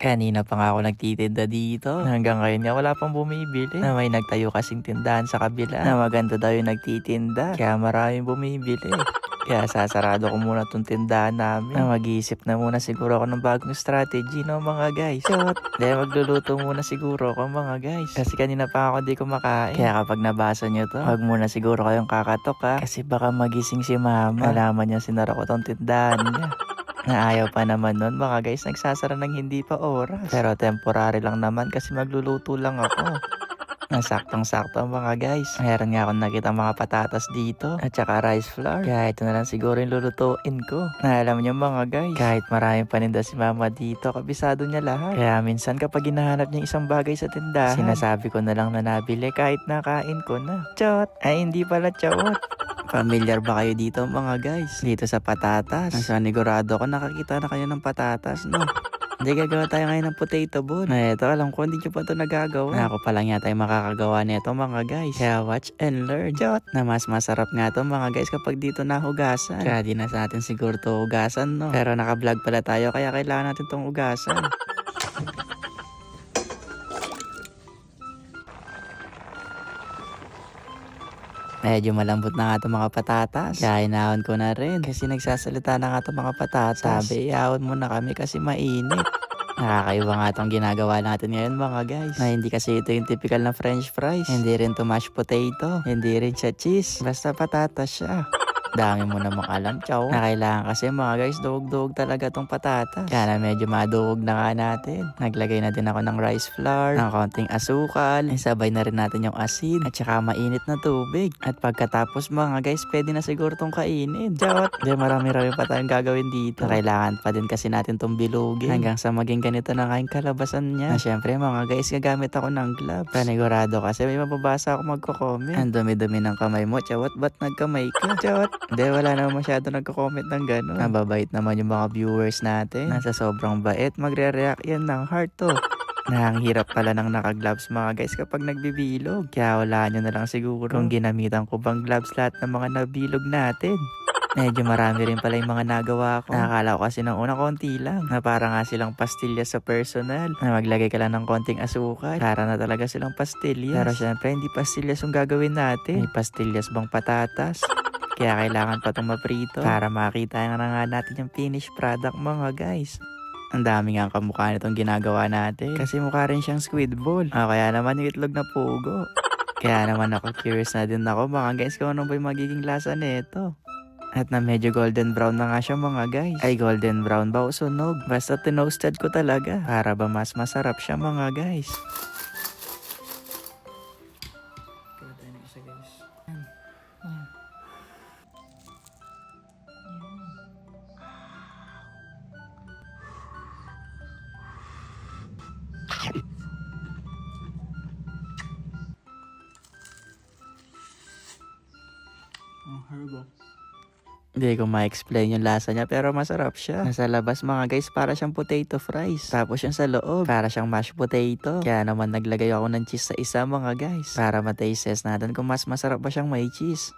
Kanina pa nga ako nagtitinda dito. Hanggang ngayon nga wala pang bumibili. Na may nagtayo kasing tindahan sa kabila. Na maganda daw yung nagtitinda. Kaya maraming bumibili. Kaya sasarado ko muna tong tindahan namin. Na mag-iisip na muna siguro ako ng bagong strategy, no mga guys. Shot! Dahil magluluto muna siguro ako mga guys. Kasi kanina pa ako di kumakain. Kaya kapag nabasa nyo to, wag muna siguro kayong kakatok ha. Kasi baka magising si mama. Alaman niya sinara ko tong tindahan niya. Na ayaw pa naman nun mga guys, nagsasara ng hindi pa oras. Pero temporary lang naman kasi magluluto lang ako. Nasaktong-sakto mga guys. Meron nga akong nakita mga patatas dito at saka rice flour. Kaya ito na lang siguro yung lulutuin ko. Na alam niyo mga guys, kahit maraming paninda si mama dito, kabisado niya lahat. Kaya minsan kapag hinahanap niya isang bagay sa tindahan, sinasabi ko na lang na nabili kahit nakain ko na. Chot! Ay hindi pala chot. Familiar ba kayo dito mga guys? Dito sa patatas. Nasanigurado ko nakakita na kayo ng patatas, no? Hindi gagawa tayo ngayon ng potato ball. Na ito, alam ko hindi nyo pa ito nagagawa. Na ako pa lang yata yung makakagawa nito mga guys. Kaya watch and learn. Jot! Na mas masarap nga ito mga guys kapag dito nahugasan. Kaya di na sa atin siguro ito hugasan, no? Pero naka-vlog pala tayo kaya kailangan natin itong hugasan. Medyo malambot na nga itong mga patatas. Kaya inahon ko na rin. Kasi nagsasalita na nga itong mga patatas. Sabi, ihawon mo na kami kasi mainit. Nakakaiba nga itong ginagawa natin ngayon mga guys. Na hindi kasi ito yung typical na french fries. Hindi rin to mashed potato. Hindi rin siya cheese. Basta patatas siya. Dami mo namang alam, chow. Na kailangan kasi mga guys, duwag-duwag talaga tong patatas. Kaya na medyo maduwag na nga natin. Naglagay na din ako ng rice flour, ng konting asukal, isabay na rin natin yung asin, at saka mainit na tubig. At pagkatapos mga guys, pwede na siguro tong kainin. Chot! Di marami-rami pa tayong gagawin dito. Kailangan pa din kasi natin tong bilugin hanggang sa maging ganito na nga yung kalabasan niya. Na syempre mga guys, gagamit ako ng gloves. Panigurado kasi may mababasa ako magko-comment. Ang dumi-dumi ng kamay mo, chawat, ba't nagkamay ka? Chawat! Hindi, wala naman masyado nagko-comment ng gano'n. Nababait naman yung mga viewers natin. Nasa sobrang bait, magre-react yan ng heart to. Na ang hirap pala ng naka-gloves mga guys kapag nagbibilog. Kaya wala nyo na lang siguro kung ginamitan ko bang gloves lahat ng mga nabilog natin. Medyo marami rin pala yung mga nagawa ko. Nakakala ko kasi ng una konti lang. Na para nga silang pastillas sa personal. Na maglagay ka lang ng konting asukal. Para na talaga silang pastillas. Pero syempre hindi pastillas yung gagawin natin. May pastillas bang patatas? Kaya kailangan pa itong maprito para makita nga nga natin yung finished product mga guys. Ang dami nga ang kamukha nitong ginagawa natin. Kasi mukha rin siyang squid ball. Kaya naman yung itlog na pugo. Kaya naman ako curious na din ako mga guys kung ano ba yung magiging lasa nito. At na medyo golden brown na nga siya mga guys. Ay golden brown ba o sunog? Basta tinoasted ko talaga. Para ba mas masarap siya mga guys. Kaya tayo na isa guys. Herbal. Hindi ko ma-explain yung lasa niya pero masarap siya. Nasa labas mga guys para siyang potato fries. Tapos yung sa loob para siyang mashed potato. Kaya naman naglagay ako ng cheese sa isa mga guys. Para ma-taste test natin kung mas masarap ba siyang may cheese.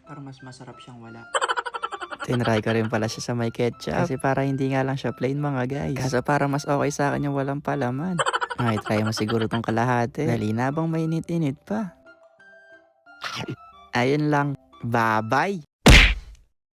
Para mas masarap siyang wala. Tinry ko rin pala siya sa may ketchup. Kasi para hindi nga lang siya plain mga guys. Kaso para mas okay sa akin yung walang palaman. Ay, try mo siguro tong kalahati. Dali na bang mainit-init pa. Ayun lang. Bye-bye!